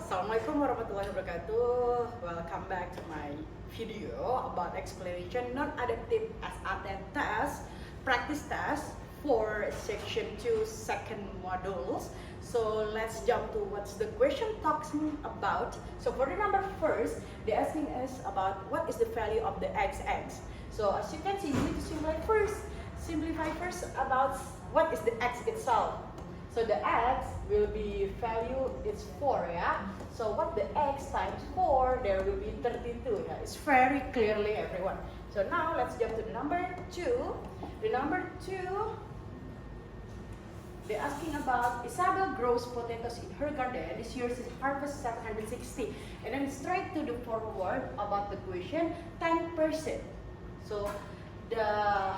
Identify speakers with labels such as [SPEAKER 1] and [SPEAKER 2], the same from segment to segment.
[SPEAKER 1] Assalamualaikum warahmatullahi wabarakatuh. Welcome back to my video about explanation non-adaptive SAT test, practice test for section 2 second modules. So let's jump to what's the question talking about. So for the number first, they're asking us about what is the value of the XX. So as you can see, you need to simplify first about what is the X itself. So the X will be value is 4, yeah. So what the X times 4, there will be 32, yeah. It's very clearly everyone. So now let's jump to the number 2. The number 2, they're asking about Isabel grows potatoes in her garden. This year she harvests 760. And then straight to the forward about the question 10%. So the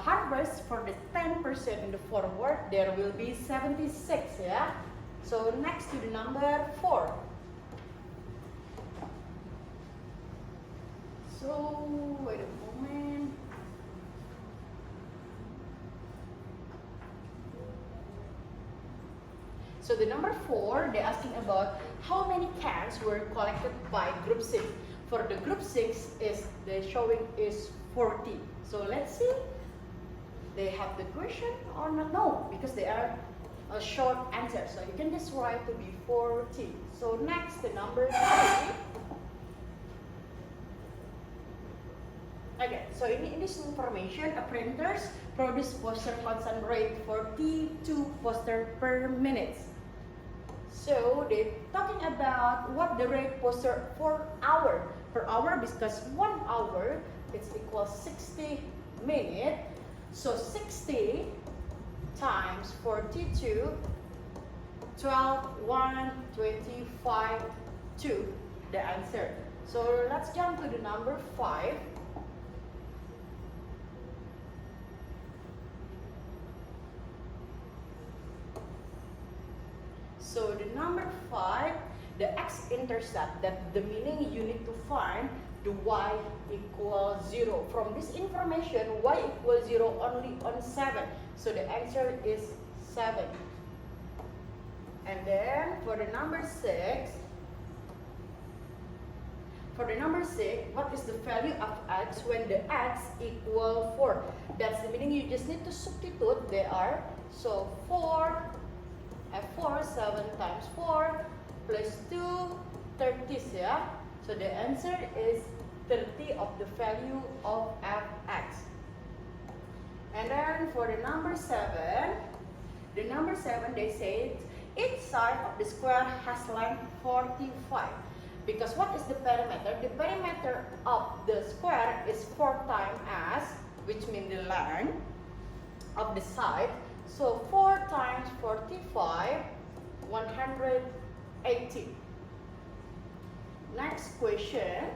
[SPEAKER 1] harvest for the 10% in the forward, there will be 76, yeah. So next to the number 4. So wait a moment. So the number 4, they're asking about how many cans were collected by group 6. For the group 6 is the showing is 40. So let's see, they have the question or not? No, because they are a short answer. So you can just write to be 40. So next, the number 3. Okay, so in this information, a printers produce poster constant rate 42 poster per minute. So they're talking about what the rate poster per hour, because 1 hour it's equal 60 minutes. So 60 times 42, 12, 1, 25, 2, the answer. So let's jump to the number 5. So the number 5, the x-intercept, that the meaning you need to find the y equals 0. From this information, y equals 0 only on 7. So the answer is 7. And then for the number 6, what is the value of x when the x equals 4? That's the meaning you just need to substitute there. So 4, F4, 7 times 4 plus 2, 30, yeah? So the answer is 30 of the value of fx. And then for the number 7, they say each side of the square has length 45. Because what is the perimeter? The perimeter of the square is 4 times as, which means the length of the side. So 4 times 45, 180. Next question.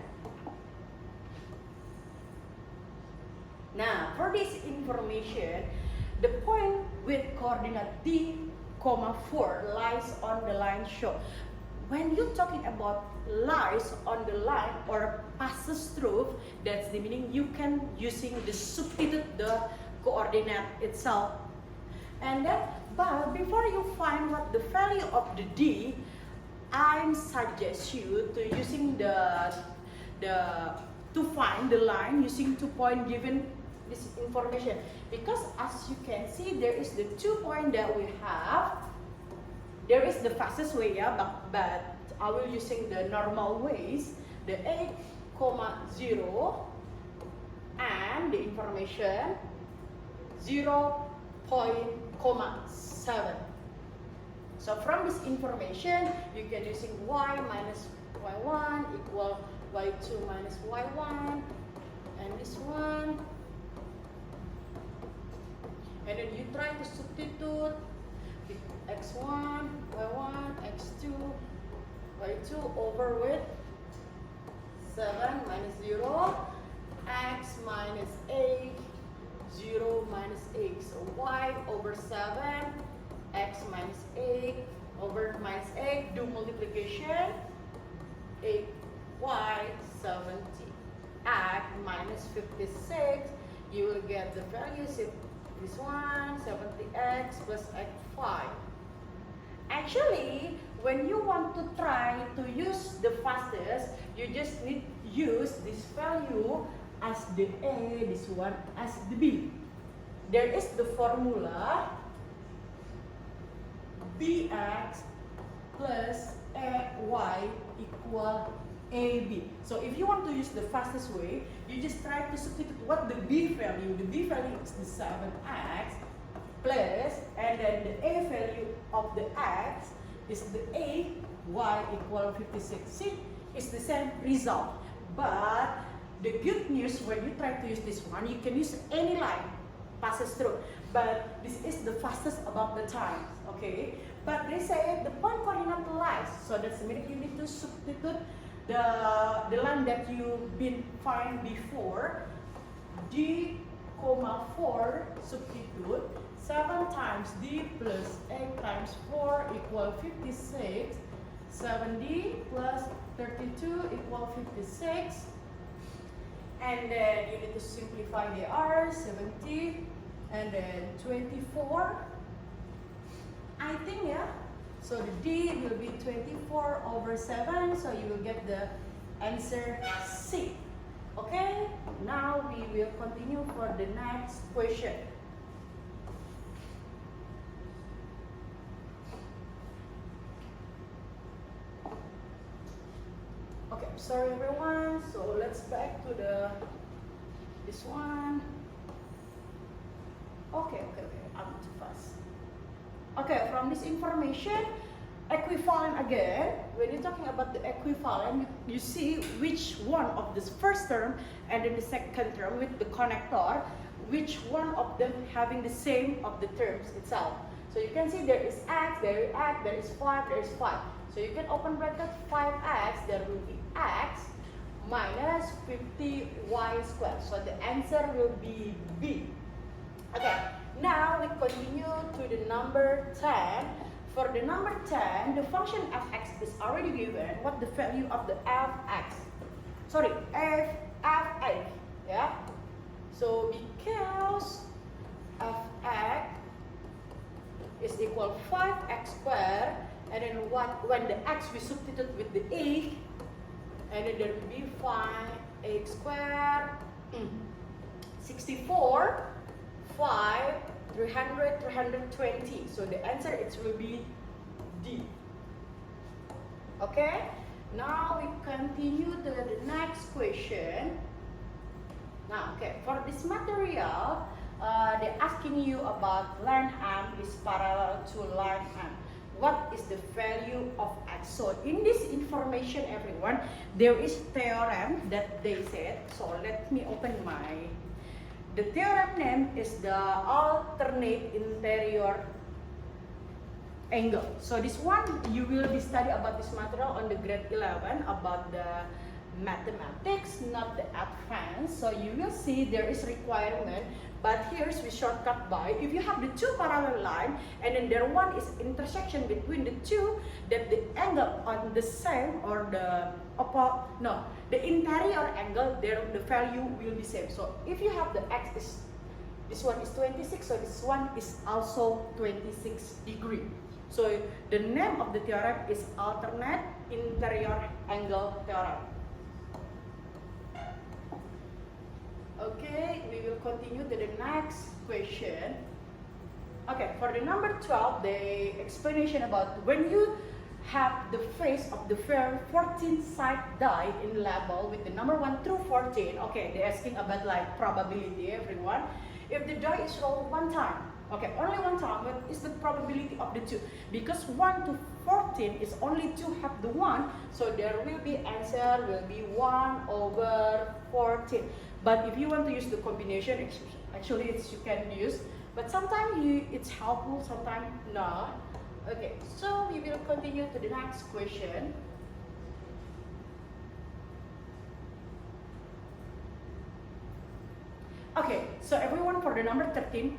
[SPEAKER 1] Now, for this information, the point with coordinate d, 4 lies on the line shown. When you're talking about lies on the line or passes through, that's the meaning you can using the substitute the coordinate itself. And then, but before you find what the value of the d, I suggest you to using to find the line using 2 point given this information, because as you can see there is the 2 point that we have. There is the fastest way, yeah, but I will using the normal ways, the 8, 0 and the information 0.7. So from this information, you can using y minus y1 equal y2 minus y1, and this one. And then you try to substitute x1, y1, x2, y2 over with 7 minus 0, x minus 8, 0 minus 8. So y over 7, x minus 8 over minus 8, do multiplication, 8y 70. Add minus 56, you will get the values of this one, 70x plus x5. Actually, when you want to try to use the fastest, you just need use this value as the A, this one as the B. There is the formula bx plus ay equal AB. So if you want to use the fastest way, you just try to substitute what the B value. The B value is the 7x plus, and then the A value of the x is the A, y equal 56. See, it's the same result. But the good news when you try to use this one, you can use any line passes through. But this is the fastest about the time, okay? But they say the point coordinate lies, so that's meaning you need to substitute the line that you've been find before. D, 4 substitute 7 times D plus 8 times 4 equal 56. 7D plus 32 equal 56. And then you need to simplify the R, 70, and then 24. I think, yeah. So the D will be 24 over 7, so you will get the answer C. Okay, now we will continue for the next question. Okay, sorry everyone, so let's back to this one. Okay, I'm too fast. Okay, from this information, equivalent again, when you're talking about the equivalent, you see which one of this first term and then the second term with the connector, which one of them having the same of the terms itself. So you can see there is x, there is 5, there is 5. So you can open bracket 5x, there will be x minus 50y squared. So the answer will be B. Okay, now we continue to the number 10. For the number 10, the function fx is already given. What the value of the fx? Sorry, f8. Yeah. So because fx is equal 5x squared, and then when the x we substitute with the a, and then there will be 5x squared, 64, 5, 300, 320. So the answer it will be D. Okay. Now we continue to the next question. Now, okay, for this material, they're asking you about line M is parallel to line M. What is the value of x? So in this information, everyone, there is theorem that they said. So let me open the theorem name is the alternate interior angle. So this one, you will be study about this material on the grade 11 about the mathematics, not the advanced. So you will see there is requirement, but here's we shortcut by, if you have the two parallel line and then there one is intersection between the two, that the angle on the same or the the interior angle, there the value will be same. So if you have the x is, this one is 26, so this one is also 26 degree. So the name of the theorem is alternate interior angle theorem. Okay, we will continue to the next question. Okay, for the number 12, the explanation about when you have the face of the 14 side die in level with the number 1 through 14. Okay, they're asking about like probability, everyone. If the die is rolled one time, okay, only one time, what is the probability of the two? Because 1 to 14 is only 2 have the 1, so there will be answer will be 1 over 14. But if you want to use the combination, actually you can use, but sometimes it's helpful, sometimes not. Okay, so we will continue to the next question. Okay, so everyone, for the number 13,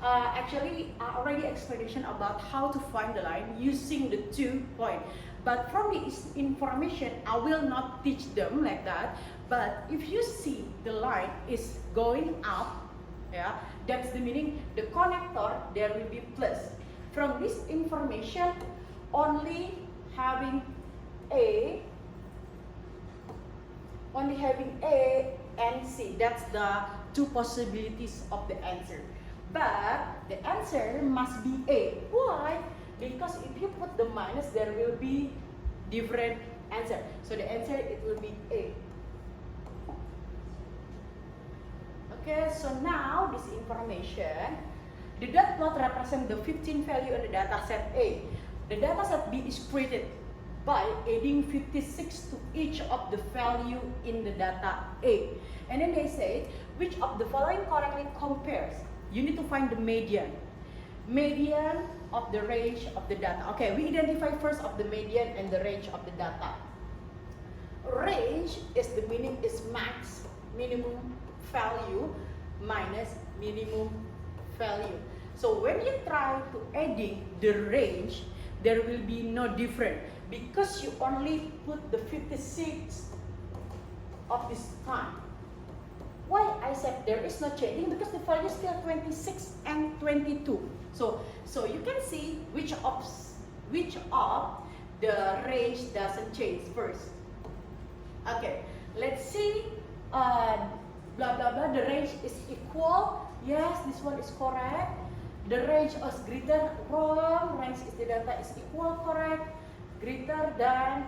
[SPEAKER 1] actually I already explanation about how to find the line using the 2 point. But from this information, I will not teach them like that. But if you see the line is going up, yeah, that's the meaning the connector there will be plus. From this information, only having A, and C. That's the two possibilities of the answer. But the answer must be A. Why? Because if you put the minus, there will be different answer. So the answer, it will be A. Okay, so now this information, the dot plot represents the 15 value in the data set A. The data set B is created by adding 56 to each of the value in the data A. And then they say, which of the following correctly compares? You need to find the median. Median of the range of the data. Okay, we identify first of the median and the range of the data. Range is the meaning is max, minimum value minus minimum value. So when you try to adding the range, there will be no different because you only put the 56 of this time. Why I said there is no changing? Because the value is still 26 and 22. So you can see which of the range doesn't change first. Okay, let's see. Blah blah blah. The range is equal. Yes, this one is correct. The range is greater. Wrong. Range is the data is equal. Correct. Greater than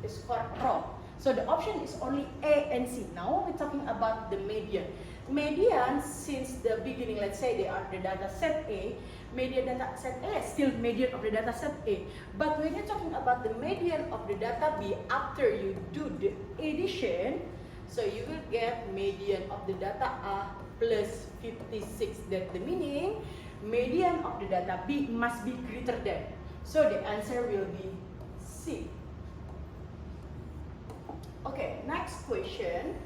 [SPEAKER 1] is correct. Wrong. So the option is only A and C. Now we're talking about the median. Median since the beginning, let's say they are the data set A, median data set A is still median of the data set A. But when you're talking about the median of the data B after you do the addition, so you will get median of the data A plus 56. That's the meaning median of the data B must be greater than. So the answer will be C. Okay, next question.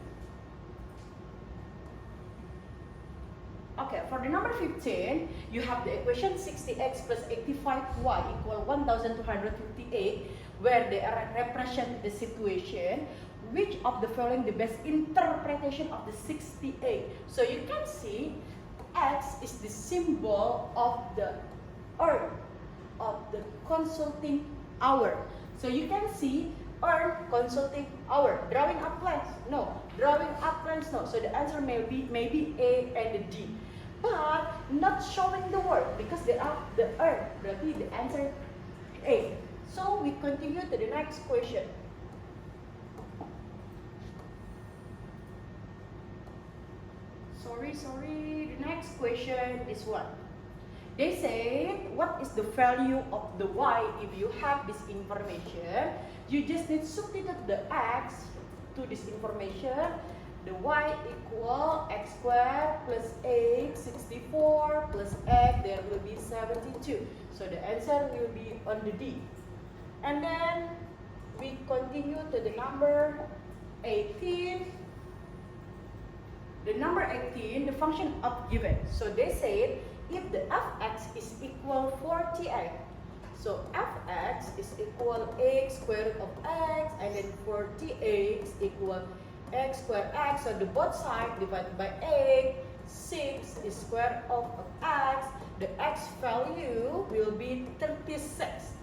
[SPEAKER 1] Okay, for the number 15, you have the equation 60x plus 85y equal 1258, where they represent the situation. Which of the following the best interpretation of the 68? So you can see X is the symbol of the earth, of the consulting hour. So you can see earth consulting hour. Drawing up plans? No. Drawing up plans? No. So the answer may be A and D. But not showing the word because they are the earth. Berarti the answer A. So we continue to the next question. Sorry. The next question is what? They say, what is the value of the y if you have this information? You just need to substitute the x to this information. The y equal x squared plus 8, 64 plus x, there will be 72. So the answer will be on the D. And then we continue to the number 18. The number 18, the function of given. So they said if the fx is equal 48, so fx is equal x square root of x, and then 48 is equal x squared x. So the both sides divided by 8, 6 is square root of x. The x value will be 36.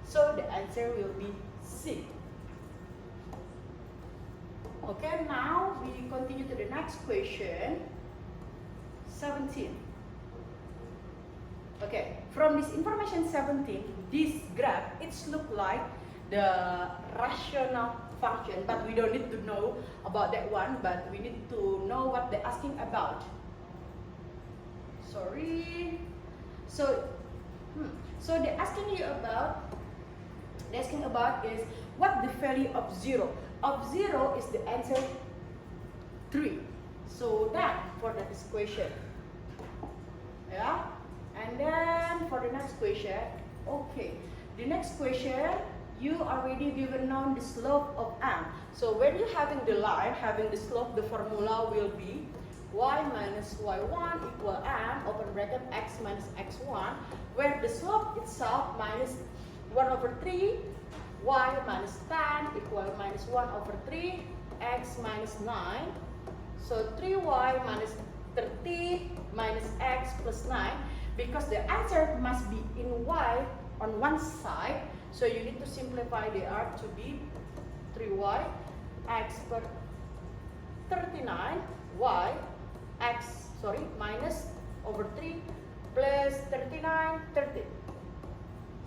[SPEAKER 1] So the answer will be C. Okay, now we continue to the next question, 17. Okay, from this information 17, this graph, it's look like the rational function, but we don't need to know about that one, but we need to know what they're asking about. Sorry. So they're asking about is what the value of 0. Of 0 is the answer 3. So that for the next question. Yeah. And then for the next question, okay. The next question, you already given known the slope of m. So when you're having the line, having the slope, the formula will be y minus y1 equal m, open bracket, x minus x1, where the slope itself minus 1 over 3, y minus 10 equal minus 1 over 3, x minus 9. So 3y minus 30 minus x plus 9, because the answer must be in y on one side, So you need to simplify the r to be 3y x per 39 y minus over 3 plus 39 30.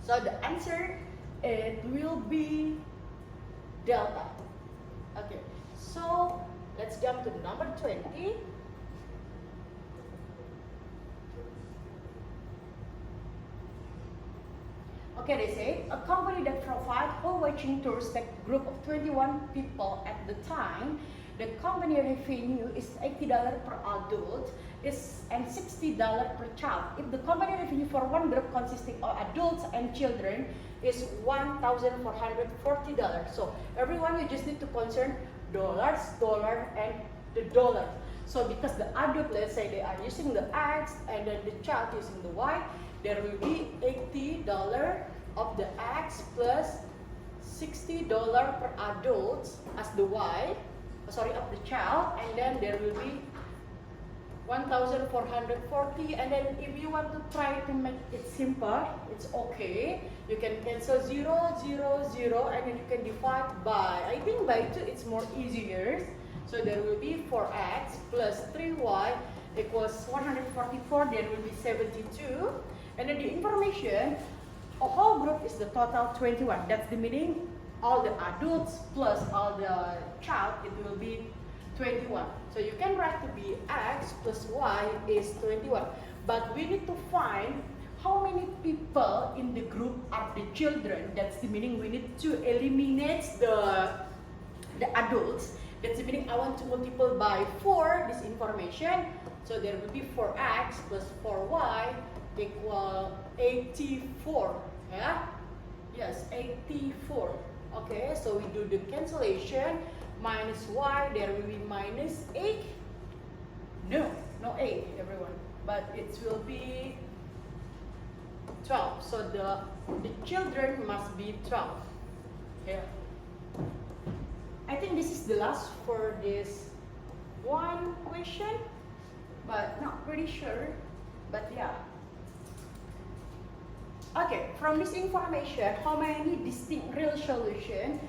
[SPEAKER 1] So the answer, it will be delta. Okay, so let's jump to number 20. Okay, they say a company that provides whole watching tours take a group of 21 people at the time. The company revenue is $80 per adult and $60 per child. If the company revenue for one group consisting of adults and children is $1,440. So everyone, you just need to concern dollars, dollar, and the dollar. So because the adult, let's say they are using the X and then the child using the Y, there will be $80 of the X plus $60 per adult as the Y, of the child, and then there will be 1,440. And then if you want to try to make it simple, it's okay. You can cancel 0, 0, 0, and then you can divide by, I think by 2 it's more easier. So there will be 4x plus 3y equals 144, there will be 72. And then the information, a whole group is the total 21. That's the meaning all the adults plus all the child, it will be 21. So you can write to be x plus y is 21. But we need to find how many people in the group are the children. That's the meaning we need to eliminate the adults. That's the meaning I want to multiply by 4 this information. So there will be 4x plus 4y equal 84. Yeah? Yes, 84. Okay, so we do the cancellation. Minus y, there will be minus 8. No 8, everyone. But it will be 12. So the children must be 12. Yeah. I think this is the last for this one question, but not pretty sure. But yeah. Okay, from this information, how many distinct real solutions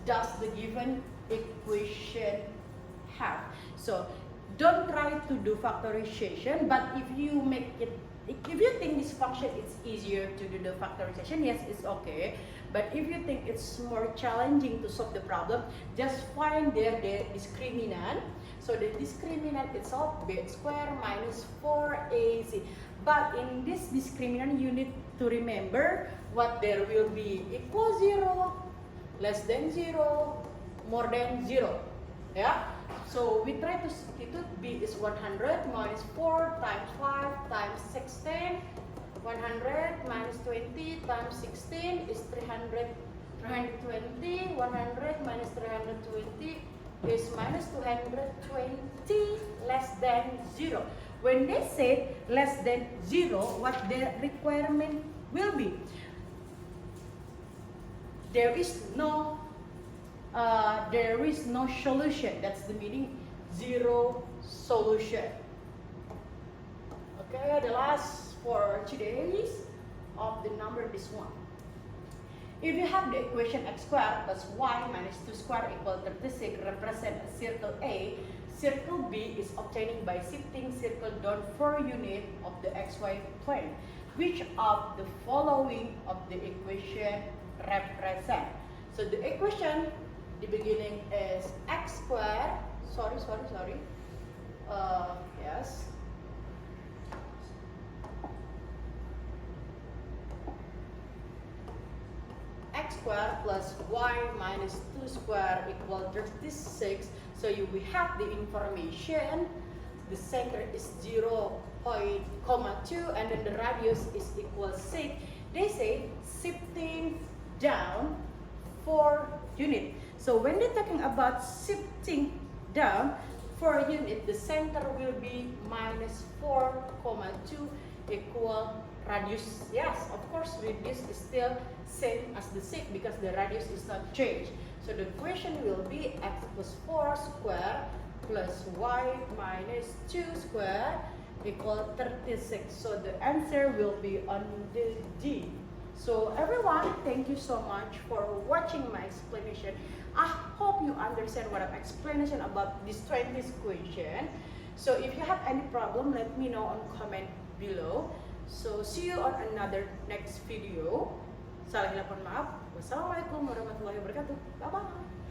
[SPEAKER 1] does the given equation have? So don't try to do factorization, but if you make it, if you think this function is easier to do the factorization, yes, it's okay. But if you think it's more challenging to solve the problem, just find there the discriminant. So the discriminant itself, b squared minus 4ac. But in this discriminant, you need to remember what there will be equal 0, less than 0, more than 0. Yeah? So we try to substitute b is 100 minus 4 times 5 times 16. 100 minus 20 times 16 is 320. 100 minus 320 is minus 220 less than 0. When they say less than 0, what the requirement will be? There is no solution. That's the meaning, 0 solution. Okay, the last for today's of the number this one. If you have the equation x squared plus y minus 2 squared equal 36 represent a circle A, circle B is obtained by shifting circle down 4 units of the xy plane. Which of the following of the equation represent? So the equation, the beginning is x squared. Yes. X squared plus y minus 2 squared equal 36. So we have the information. The center is 0, 0.2 and then the radius is equal 6. They say shifting down 4 units. So when they're talking about shifting down 4 units, the center will be minus 4,2 equal radius. Yes, of course, radius is still same as the 6 because the radius is not changed. So the equation will be x plus 4 squared plus y minus 2 squared equal 36. So the answer will be on the D. So everyone, thank you so much for watching my explanation. I hope you understand what I'm explanation about this 20th question. So if you have any problem, let me know on comment below. So see you on another next video. Salah hilap, mohon maaf. Wassalamualaikum warahmatullahi wabarakatuh. Bye bye.